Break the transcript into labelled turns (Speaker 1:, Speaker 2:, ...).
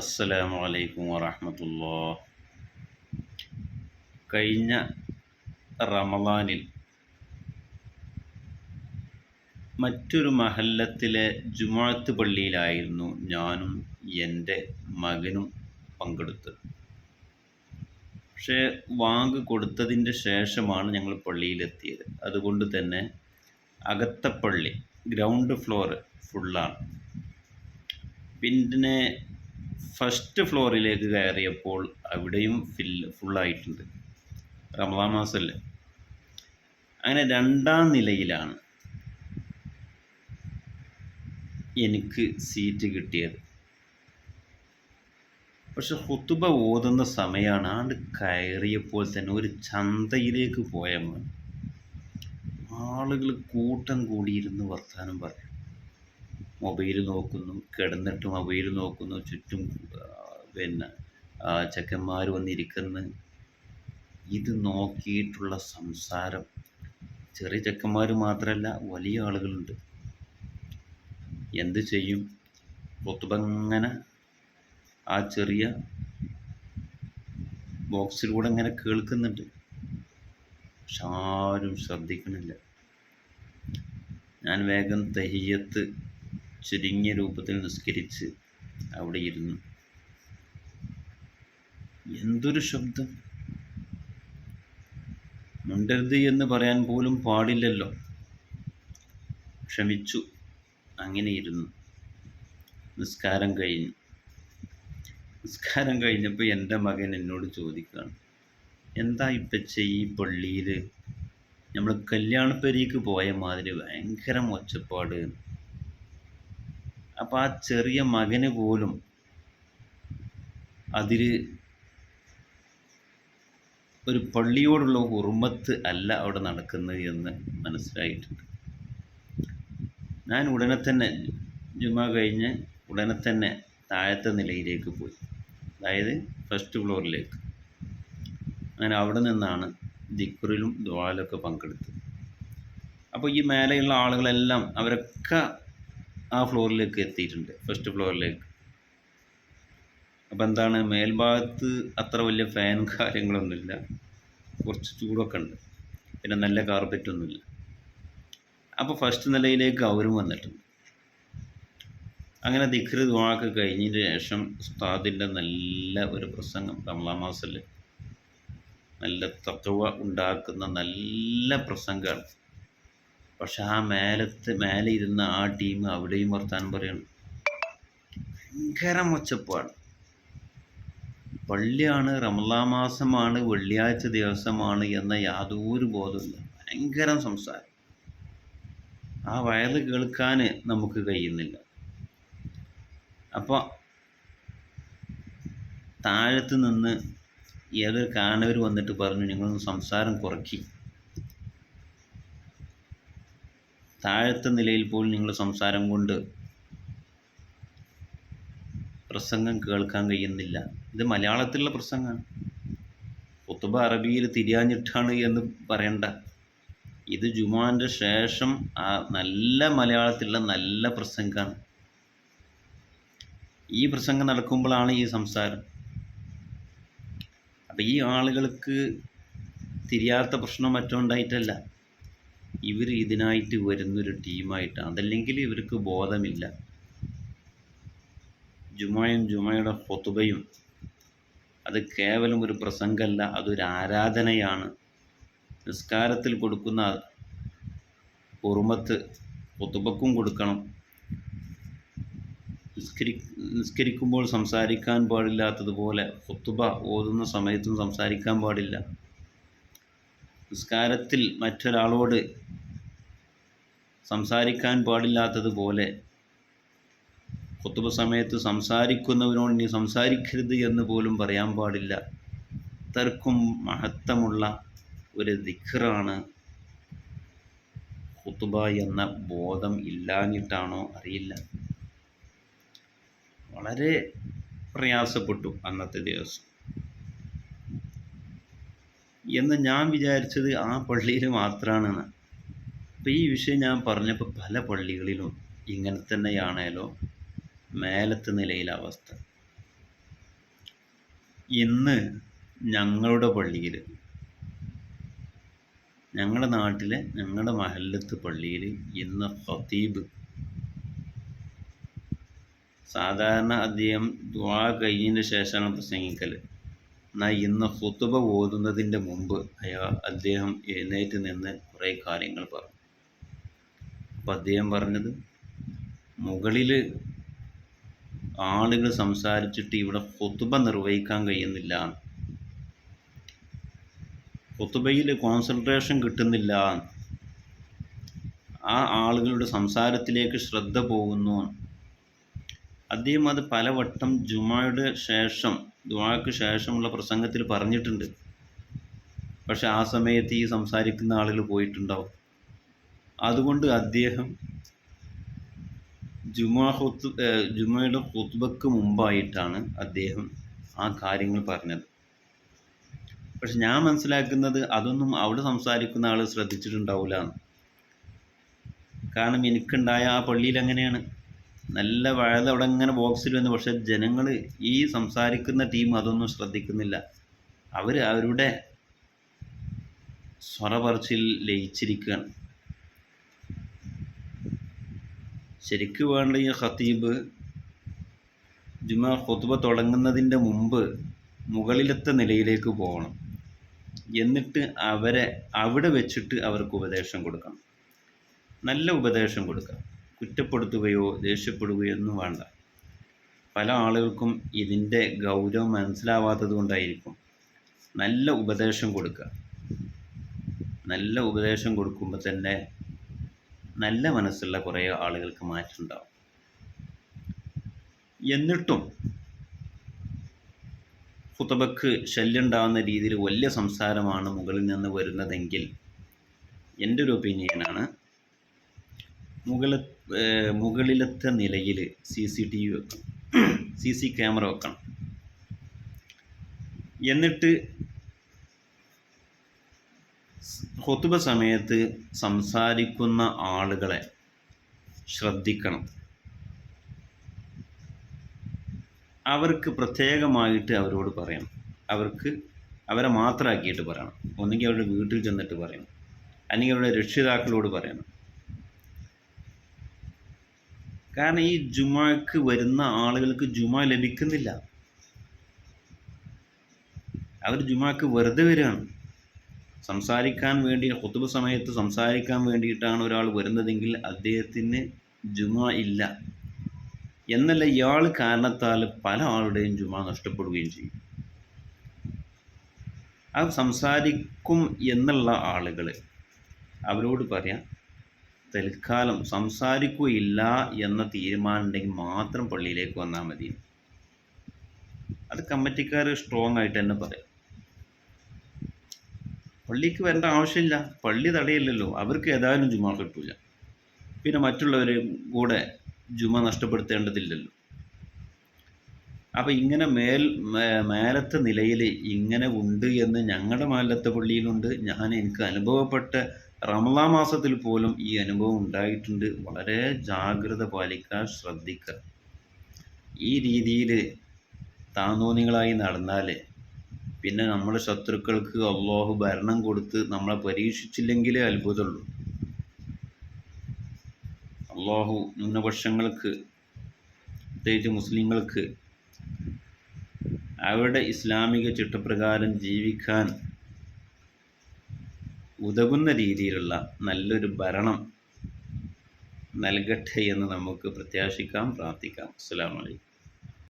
Speaker 1: അസ്സലാമു അലൈക്കും വറഹ്മത്തുള്ളാഹ്. കഴിഞ്ഞ റമളാനിൽ മറ്റൊരു മഹല്ലത്തിലെ ജുമുഅത്ത് പള്ളിയിലായിരുന്നു ഞാനും എൻ്റെ മകനും പങ്കെടുത്തത്. പക്ഷേ ബാങ്ക് കൊടുത്തതിൻ്റെ ശേഷമാണ് ഞങ്ങൾ പള്ളിയിലെത്തിയത്. അതുകൊണ്ട് തന്നെ അകത്തെ പള്ളി ഗ്രൗണ്ട് ഫ്ലോറ് ഫുള്ളാണ്. പിന്നെ ഫസ്റ്റ് ഫ്ലോറിലേക്ക് കയറിയപ്പോൾ അവിടെയും ഫുള്ളായിട്ടുണ്ട്. റമളാൻ മാസമല്ലേ. അങ്ങനെ രണ്ടാം നിലയിലാണ് എനിക്ക് സീറ്റ് കിട്ടിയത്. പക്ഷെ ഖുതുബ ഓതുന്ന സമയമാണ്. ആണ്ട് കയറിയപ്പോൾ തന്നെ ഒരു ചന്തയിലേക്ക് പോയ മതി. ആളുകൾ കൂട്ടം കൂടിയിരുന്ന് വർത്തമാനം പറയും, മൊബൈൽ നോക്കുന്നു, കിടന്നിട്ട് മൊബൈൽ നോക്കുന്നു, ചുറ്റും ചെക്കന്മാർ വന്നിരിക്കുന്നു. ഇത് നോക്കിയിട്ടുള്ള സംസാരം. ചെറിയ ചെക്കന്മാർ മാത്രമല്ല, വലിയ ആളുകളുണ്ട്. എന്ത് ചെയ്യും? ഖുതുബ ഇങ്ങനെ ആ ചെറിയ ബോക്സിലൂടെ ഇങ്ങനെ കേൾക്കുന്നുണ്ട്. പക്ഷെ ആരും ശ്രദ്ധിക്കണില്ല. ഞാൻ വേഗം തഹിയ്യത്ത് ചുരുങ്ങിയ രൂപത്തിൽ നിസ്കരിച്ച് അവിടെ ഇരുന്നു. എന്തൊരു ശബ്ദം! മുണ്ടരുത് എന്ന് പറയാൻ പോലും പാടില്ലല്ലോ. ക്ഷമിച്ചു, അങ്ങനെ ഇരുന്നു. നിസ്കാരം കഴിഞ്ഞപ്പോൾ എൻ്റെ മകൻ എന്നോട് ചോദിക്കുകയാണ്, എന്താ ഇപ്പച്ചി ഈ പള്ളിയിൽ നമ്മൾ കല്യാണപ്പേരിക്ക് പോയ മാതിരി ഭയങ്കര ഒച്ചപ്പാട്. അപ്പം ആ ചെറിയ മകന് പോലും അതിൽ ഒരു പള്ളിയോടുള്ള ഹുർമത്ത് അല്ല അവിടെ നടക്കുന്നത് എന്ന് മനസ്സിലായിട്ടുണ്ട്. ഞാൻ ഉടനെ തന്നെ ജുമാ കഴിഞ്ഞ് ഉടനെ തന്നെ താഴത്തെ നിലയിലേക്ക് പോയി, അതായത് ഫസ്റ്റ് ഫ്ലോറിലേക്ക്. അങ്ങനെ അവിടെ നിന്നാണ് ദിക്റിലും ദുആയിലൊക്കെ പങ്കെടുത്തത്. അപ്പോൾ ഈ മേലെയുള്ള ആളുകളെല്ലാം അവരൊക്കെ ആ ഫ്ലോറിലേക്ക് എത്തിയിട്ടുണ്ട്, ഫസ്റ്റ് ഫ്ലോറിലേക്ക്. അപ്പോൾ എന്താണ്, മേൽഭാഗത്ത് അത്ര വലിയ ഫാനും കാര്യങ്ങളൊന്നുമില്ല, കുറച്ച് ചൂടൊക്കെ ഉണ്ട്, പിന്നെ നല്ല കാർപ്പറ്റൊന്നുമില്ല. അപ്പോൾ ഫസ്റ്റ് നിലയിലേക്ക് അവരും വന്നിട്ടുണ്ട്. അങ്ങനെ ദിക്ർ ദുആക്ക് കഴിഞ്ഞതിന് ശേഷം ഉസ്താദിൻ്റെ നല്ല ഒരു പ്രസംഗം. റമളാൻ മാസത്തിൽ നല്ല തഖ്വ ഉണ്ടാക്കുന്ന നല്ല പ്രസംഗമാണ്. പക്ഷെ ആ മേലെ ഇരുന്ന ആ ടീം അവിടെയും വർത്താനം പറയണം. ഭയങ്കര ഒച്ചപ്പാട്. പള്ളിയാണ്, റമളാൻ മാസമാണ്, വെള്ളിയാഴ്ച ദിവസമാണ് എന്ന യാതൊരു ബോധമില്ല. ഭയങ്കര സംസാരം. ആ വയല് കേൾക്കാൻ നമുക്ക് കഴിയുന്നില്ല. അപ്പോൾ താഴത്ത് നിന്ന് ഏതൊരു കാണവർ വന്നിട്ട് പറഞ്ഞു, നിങ്ങളൊന്ന് സംസാരം കുറയ്ക്കി. താഴത്തെ നിലയിൽ പോലും നിങ്ങൾ സംസാരം കൊണ്ട് പ്രസംഗം കേൾക്കാൻ കഴിയുന്നില്ല. ഇത് മലയാളത്തിലുള്ള പ്രസംഗമാണ്. ഖുതുബ അറബിയിൽ തിരിയാഞ്ഞിട്ടാണ് എന്ന് പറയണ്ട. ഇത് ജുമുഅൻ്റെ ശേഷം ആ നല്ല മലയാളത്തിലുള്ള നല്ല പ്രസംഗമാണ്. ഈ പ്രസംഗം നടക്കുമ്പോഴാണ് ഈ സംസാരം. അപ്പം ഈ ആളുകൾക്ക് തിരിയാത്ത പ്രശ്നം മറ്റോ ഉണ്ടായിട്ടല്ല, ഇവർ ഇതിനായിട്ട് വരുന്നൊരു ടീമായിട്ടാണ്. അതല്ലെങ്കിൽ ഇവർക്ക് ബോധമില്ല. ജുമയുടെ ഖുതുബയും അത് കേവലം ഒരു പ്രസംഗമല്ല, അതൊരു ആരാധനയാണ്. നിസ്കാരത്തിൽ കൊടുക്കുന്ന ഹുർമത്ത് ഖുതുബക്കും കൊടുക്കണം. നിസ്കരിക്കുമ്പോൾ സംസാരിക്കാൻ പാടില്ലാത്തതുപോലെ ഖുതുബ ഓതുന്ന സമയത്തും സംസാരിക്കാൻ പാടില്ല. നിസ്കാരത്തിൽ മറ്റൊരാളോട് സംസാരിക്കാൻ പാടില്ലാത്തതുപോലെ ഖുതുബ സമയത്ത് സംസാരിക്കുന്നവനോട് നീ സംസാരിക്കരുത് എന്ന് പോലും പറയാൻ പാടില്ല. അത്രക്കും മഹത്വമുള്ള ഒരു ദിക്റാണ് ഖുതുബ എന്ന ബോധം ഇല്ലാഞ്ഞിട്ടാണോ അറിയില്ല. വളരെ പ്രയാസപ്പെട്ടു അന്നത്തെ ദിവസം. എന്ന് ഞാൻ വിചാരിച്ചത് ആ പള്ളിയിൽ മാത്രമാണെന്ന്. അപ്പോൾ ഈ വിഷയം ഞാൻ പറഞ്ഞപ്പോൾ പല പള്ളികളിലും ഇങ്ങനെ തന്നെയാണേലോ മേലത്തെ നിലയിലെ അവസ്ഥ. ഇന്ന് ഞങ്ങളുടെ പള്ളിയിൽ, ഞങ്ങളുടെ നാട്ടിലെ ഞങ്ങളുടെ മഹല്ലത്ത് പള്ളിയിൽ ഇന്ന് ഖതീബ്, സാധാരണ അദ്ദേഹം ദുആ കഴിഞ്ഞതിന് ശേഷമാണ് പ്രസംഗിക്കൽ. എന്നാൽ ഇന്ന് ഖുതുബ ഓതുന്നതിൻ്റെ മുമ്പ് അദ്ദേഹം എഴുന്നേറ്റ് നിന്ന് കുറേ കാര്യങ്ങൾ പറഞ്ഞു. അപ്പോൾ അദ്ദേഹം പറഞ്ഞത്, മുകളിൽ ആളുകൾ സംസാരിച്ചിട്ട് ഇവിടെ ഖുതുബ നിർവഹിക്കാൻ കഴിയുന്നില്ല, ഖുതുബയിൽ കോൺസെൻട്രേഷൻ കിട്ടുന്നില്ല, ആ ആളുകളുടെ സംസാരത്തിലേക്ക് ശ്രദ്ധ പോകുന്നു. അദ്ദേഹം അത് പലവട്ടം ജുമായുടെ ശേഷം, ദുആക്ക് ശേഷമുള്ള പ്രസംഗത്തിൽ പറഞ്ഞിട്ടുണ്ട്. പക്ഷെ ആ സമയത്ത് ഈ സംസാരിക്കുന്ന ആളുകൾ പോയിട്ടുണ്ടാവും. അതുകൊണ്ട് അദ്ദേഹം ജുമയുടെ ഖുതുബക്ക് മുമ്പായിട്ടാണ് അദ്ദേഹം ആ കാര്യങ്ങൾ പറഞ്ഞത്. പക്ഷെ ഞാൻ മനസ്സിലാക്കുന്നത് അതൊന്നും അവിടെ സംസാരിക്കുന്ന ആൾ ശ്രദ്ധിച്ചിട്ടുണ്ടാവില്ല. കാരണം എനിക്കുണ്ടായ ആ പള്ളിയിൽ അങ്ങനെയാണ്. നല്ല വഴുത അവിടെ ഇങ്ങനെ ബോക്സിൽ വന്നു, പക്ഷെ ജനങ്ങൾ, ഈ സംസാരിക്കുന്ന ടീം അതൊന്നും ശ്രദ്ധിക്കുന്നില്ല. അവരുടെ സ്വറപറച്ചിൽ ലയിച്ചിരിക്കുകയാണ്. ശരിക്ക് വേണ്ട ഈ ഖതീബ് ജുമാ ഖുതുബ തുടങ്ങുന്നതിൻ്റെ മുമ്പ് മുകളിലത്തെ നിലയിലേക്ക് പോകണം. എന്നിട്ട് അവിടെ വെച്ചിട്ട് അവർക്ക് ഉപദേശം കൊടുക്കണം. നല്ല ഉപദേശം കൊടുക്കുക. കുറ്റപ്പെടുത്തുകയോ ദേഷ്യപ്പെടുകയോ ഒന്നും വേണ്ട. പല ആളുകൾക്കും ഇതിൻ്റെ ഗൗരവം മനസ്സിലാവാത്തത് കൊണ്ടായിരിക്കും. നല്ല ഉപദേശം കൊടുക്കുക. നല്ല ഉപദേശം കൊടുക്കുമ്പോൾ തന്നെ നല്ല മനസ്സുള്ള കുറേ ആളുകൾക്ക് മാറ്റമുണ്ടാവും. എന്നിട്ടും ഖുതുബക്ക് ശല്യം ഉണ്ടാകുന്ന രീതിയിൽ വലിയ സംസാരമാണ് മുകളിൽ നിന്ന് വരുന്നതെങ്കിൽ, എൻ്റെ ഒരു ഒപ്പീനിയനാണ്, മുകളിലത്തെ നിലയിൽ CCTV വെക്കണം, CC ക്യാമറ വെക്കണം. എന്നിട്ട് ഖുതുബ സമയത്ത് സംസാരിക്കുന്ന ആളുകളെ ശ്രദ്ധിക്കണം. അവർക്ക് പ്രത്യേകമായിട്ട് അവരോട് പറയണം. അവരെ മാത്രമാക്കിയിട്ട് പറയണം. ഒന്നുകിൽ അവരുടെ വീട്ടിൽ ചെന്നിട്ട് പറയണം, അല്ലെങ്കിൽ അവരുടെ രക്ഷിതാക്കളോട് പറയണം. കാരണം ഈ ജുമാക്ക് വരുന്ന ആളുകൾക്ക് ജുമാ ലഭിക്കുന്നില്ല. അവർ ജുമാക്ക് വെറുതെ വരികയാണ്. സംസാരിക്കാൻ വേണ്ടി, ഖുതുബ സമയത്ത് സംസാരിക്കാൻ വേണ്ടിയിട്ടാണ് ഒരാൾ വരുന്നതെങ്കിൽ അദ്ദേഹത്തിന് ജുമാ ഇല്ല എന്നല്ല, ഇയാൾ കാരണത്താൽ പല ആളുടെയും ജുമാ നഷ്ടപ്പെടുകയും ചെയ്യും. അത് സംസാരിക്കും എന്നുള്ള ആളുകൾ, അവരോട് പറയാം, തൽക്കാലം സംസാരിക്കുകയില്ല എന്ന തീരുമാനം ഉണ്ടെങ്കിൽ മാത്രം പള്ളിയിലേക്ക് വന്നാൽ മതി. അത് കമ്മിറ്റിക്കാർ സ്ട്രോങ് ആയിട്ട് തന്നെ പറയാം. പള്ളിക്ക് വരേണ്ട ആവശ്യമില്ല, പള്ളി തടയില്ലല്ലോ, അവർക്ക് ഏതായാലും ജുമാ കിട്ടില്ല. പിന്നെ മറ്റുള്ളവരെ കൂടെ ജുമാ നഷ്ടപ്പെടുത്തേണ്ടതില്ലല്ലോ. അപ്പോൾ ഇങ്ങനെ മേലത്തെ നിലയിൽ ഇങ്ങനെ ഉണ്ട് എന്ന് ഞങ്ങളുടെ മഹല്ലത്തെ പള്ളിയിലുണ്ട്. എനിക്ക് അനുഭവപ്പെട്ട റമളാൻ മാസത്തിൽ പോലും ഈ അനുഭവം ഉണ്ടായിട്ടുണ്ട്. വളരെ ജാഗ്രത പാലിക്കാൻ ശ്രദ്ധിക്കുക. ഈ രീതിയിൽ താന്തോന്നികളായി നടന്നാൽ പിന്നെ നമ്മുടെ ശത്രുക്കൾക്ക് അല്ലാഹു ഭരണം കൊടുത്ത് നമ്മളെ പരീക്ഷിച്ചില്ലെങ്കിലേ അത്ഭുതമുള്ളൂ. അല്ലാഹു ന്യൂനപക്ഷങ്ങൾക്ക്, പ്രത്യേകിച്ച് മുസ്ലിങ്ങൾക്ക്, അവരുടെ ഇസ്ലാമിക ചിട്ടപ്രകാരം ജീവിക്കാൻ ഉതകുന്ന രീതിയിലുള്ള നല്ലൊരു ഭരണം നൽകട്ടെ എന്ന് നമുക്ക് പ്രത്യാശിക്കാം, പ്രാർത്ഥിക്കാം. അസ്സലാമു അലൈക്കും.